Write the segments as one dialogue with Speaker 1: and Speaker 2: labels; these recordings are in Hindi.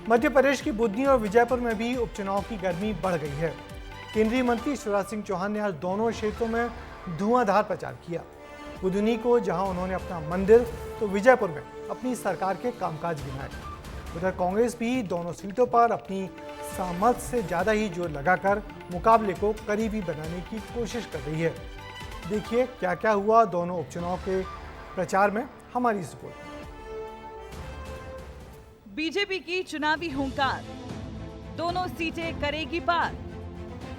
Speaker 1: मध्य प्रदेश की बुधनी और विजयपुर में भी उपचुनाव की गर्मी बढ़ गई है। केंद्रीय मंत्री शिवराज सिंह चौहान ने आज दोनों क्षेत्रों में धुआंधार प्रचार किया। बुधनी को जहां उन्होंने अपना मंदिर तो विजयपुर में अपनी सरकार के कामकाज गिनाए। उधर कांग्रेस भी दोनों सीटों पर अपनी सामर्थ्य से ज्यादा ही जोर लगाकर मुकाबले को करीबी बनाने की कोशिश कर रही है। देखिए क्या क्या हुआ दोनों उपचुनाव के प्रचार में, हमारी इस रिपोर्ट में।
Speaker 2: बीजेपी की चुनावी हुंकार, दोनों सीटें करेगी पार।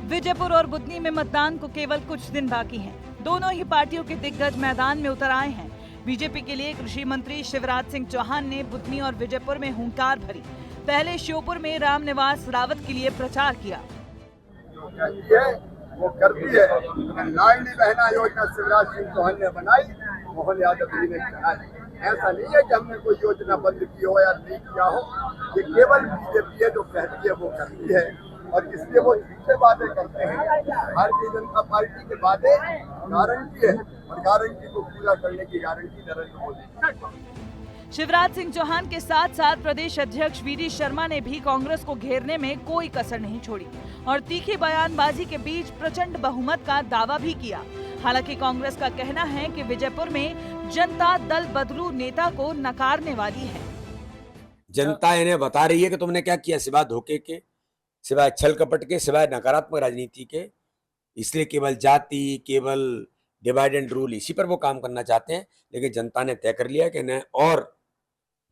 Speaker 2: विजयपुर और बुधनी में मतदान को केवल कुछ दिन बाकी हैं। दोनों ही पार्टियों के दिग्गज मैदान में उतर आए हैं। बीजेपी के लिए कृषि मंत्री शिवराज सिंह चौहान ने बुधनी और विजयपुर में हुंकार भरी। पहले श्योपुर में रामनिवास रावत के लिए प्रचार किया।
Speaker 3: वो करती है। लाडली बहना योजना शिवराज सिंह चौहान ने बनाई, मोहन यादव जी ने चलाई। ऐसा नहीं है कि हमने कोई योजना बंद की हो या नहीं किया हो। ये केवल बीजेपी है जो कहती है वो करती है, और इसलिए वो झूठे वादे करते हैं। भारतीय जनता पार्टी के वादे गारंटी है, और गारंटी को पूरा करने की गारंटी नरेंद्र मोदी।
Speaker 2: शिवराज सिंह चौहान के साथ साथ प्रदेश अध्यक्ष वीडी शर्मा ने भी कांग्रेस को घेरने में कोई कसर नहीं छोड़ी और तीखी बयानबाजी के बीच प्रचंड बहुमत का दावा भी किया। हालांकि कांग्रेस का कहना है कि विजयपुर में जनता दल बदलू नेता को नकारने वाली है।
Speaker 4: जनता इन्हें बता रही है कि तुमने क्या किया, सिवाय धोखे के, सिवाय छल कपट के, सिवाय नकारात्मक राजनीति के। इसलिए केवल जाति, केवल डिवाइड एंड रूल, इसी पर वो काम करना चाहते हैं। लेकिन जनता ने तय कर लिया कि इन्हें और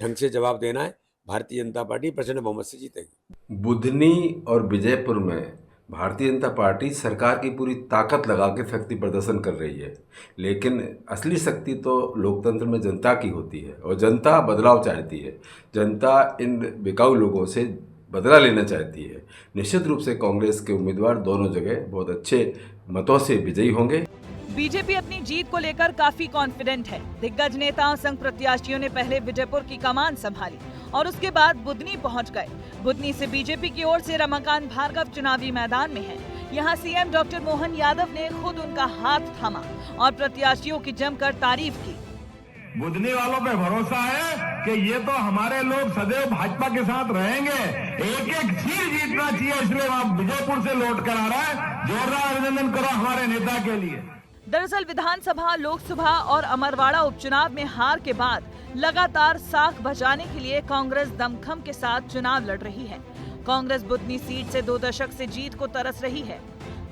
Speaker 4: ढंग से जवाब देना है। भारतीय जनता पार्टी प्रचंड बहुमत से जीतेगी।
Speaker 5: बुधनी और विजयपुर में भारतीय जनता पार्टी सरकार की पूरी ताकत लगा के शक्ति प्रदर्शन कर रही है, लेकिन असली शक्ति तो लोकतंत्र में जनता की होती है और जनता बदलाव चाहती है। जनता इन बिकाऊ लोगों से बदला लेना चाहती है। निश्चित रूप से कांग्रेस के उम्मीदवार दोनों जगह बहुत अच्छे मतों से विजयी होंगे।
Speaker 2: बीजेपी अपनी जीत को लेकर काफी कॉन्फिडेंट है। दिग्गज नेताओं संघ प्रत्याशियों ने पहले विजयपुर की कमान संभाली और उसके बाद बुधनी पहुंच गए। बुधनी से बीजेपी की ओर से रमाकांत भार्गव चुनावी मैदान में हैं। यहां सीएम डॉक्टर मोहन यादव ने खुद उनका हाथ थामा और प्रत्याशियों की जमकर तारीफ की।
Speaker 6: बुधनी वालों पे भरोसा है कि ये तो हमारे लोग सदैव भाजपा के साथ रहेंगे। एक एक सीट जीतना चाहिए, इसलिए आप विजयपुर से लौट कर आ रहा है। जोरदार अभिनंदन करो हमारे नेता के लिए।
Speaker 2: दरअसल विधानसभा, लोकसभा और अमरवाड़ा उपचुनाव में हार के बाद लगातार साख बचाने के लिए कांग्रेस दमखम के साथ चुनाव लड़ रही है। कांग्रेस बुधनी सीट से 2 दशक से जीत को तरस रही है।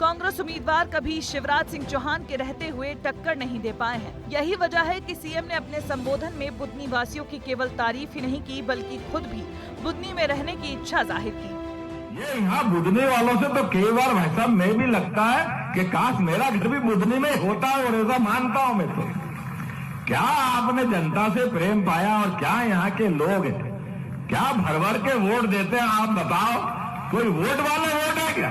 Speaker 2: कांग्रेस उम्मीदवार कभी शिवराज सिंह चौहान के रहते हुए टक्कर नहीं दे पाए हैं। यही वजह है कि सीएम ने अपने संबोधन में बुधनी वासियों की केवल तारीफ ही नहीं की, बल्कि खुद भी बुधनी में रहने की इच्छा जाहिर की।
Speaker 6: ये यहाँ बुधनी वालों से तो कई बार भाई साहब मैं भी लगता है कि काश मेरा घर भी बुधनी में होता, और ऐसा मानता हूँ मैं। तो क्या आपने जनता से प्रेम पाया, और क्या यहाँ के लोग क्या भर भर के वोट देते हैं, आप बताओ। कोई वोट वाले वोट है क्या?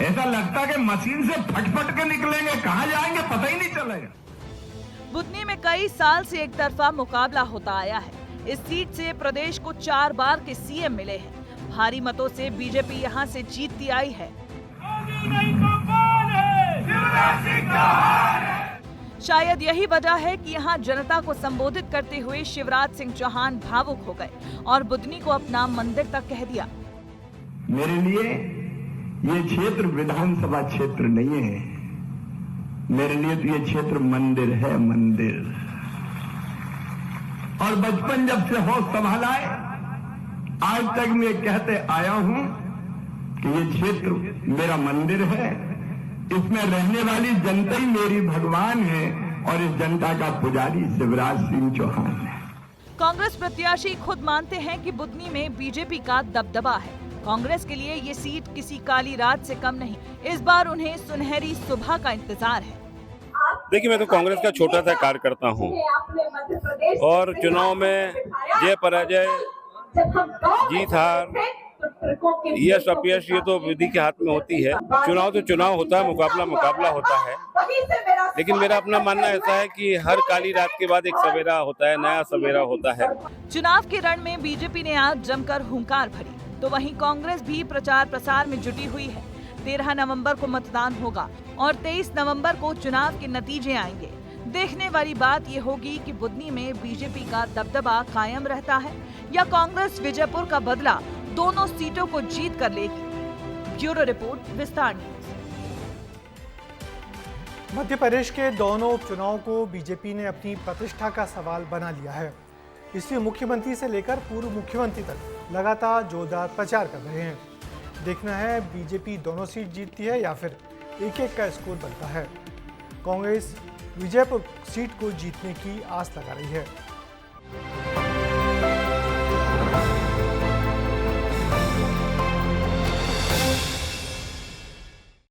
Speaker 6: ऐसा लगता कि मशीन से फट के निकलेंगे, कहाँ जाएंगे पता ही नहीं चलेगा।
Speaker 2: बुधनी में कई साल से एक तरफा मुकाबला होता आया है। इस सीट से प्रदेश को 4 बार के सीएम मिले हैं। भारी मतों से बीजेपी यहां से जीतती आई है। शायद यही वजह है कि यहां जनता को संबोधित करते हुए शिवराज सिंह चौहान भावुक हो गए और बुधनी को अपना मंदिर तक कह दिया।
Speaker 6: मेरे लिए ये क्षेत्र विधानसभा क्षेत्र नहीं है, मेरे लिए तो ये क्षेत्र मंदिर है, मंदिर। और बचपन जब से होश संभाला है, आज तक मैं कहते आया हूं कि ये क्षेत्र मेरा मंदिर है। इसमें रहने वाली जनता ही मेरी भगवान है, और इस जनता का पुजारी शिवराज सिंह चौहान है।
Speaker 2: कांग्रेस प्रत्याशी खुद मानते हैं कि बुधनी में बीजेपी का दबदबा है। कांग्रेस के लिए ये सीट किसी काली रात से कम नहीं। इस बार उन्हें सुनहरी सुबह का इंतजार है।
Speaker 7: देखिए, मैं तो कांग्रेस का छोटा सा कार्यकर्ता हूं, और चुनाव में जय पराजय, जीत हार, यश अपयश, ये तो विधि के हाथ में होती है। चुनाव तो चुनाव होता है, मुकाबला होता है। लेकिन मेरा अपना मानना ऐसा है कि हर काली रात के बाद एक सवेरा होता है, नया सवेरा होता है।
Speaker 2: चुनाव के रण में बीजेपी ने आज जमकर हुंकार भरी, तो वहीं कांग्रेस भी प्रचार प्रसार में जुटी हुई है। 13 नवंबर को मतदान होगा और 23 नवंबर को चुनाव के नतीजे आएंगे। देखने वाली बात ये होगी कि बुधनी में बीजेपी का दबदबा कायम रहता है या कांग्रेस विजयपुर का बदला दोनों सीटों को जीत कर लेगी। ब्यूरो रिपोर्ट, विस्तार न्यूज।
Speaker 1: मध्य प्रदेश के दोनों उपचुनाव को बीजेपी ने अपनी प्रतिष्ठा का सवाल बना लिया है, इसलिए मुख्यमंत्री से लेकर पूर्व मुख्यमंत्री तक लगातार जोरदार प्रचार कर रहे हैं। देखना है बीजेपी दोनों सीट जीतती है या फिर एक एक का स्कोर बनता है। कांग्रेस विजयपुर सीट को जीतने की आस लगा रही है।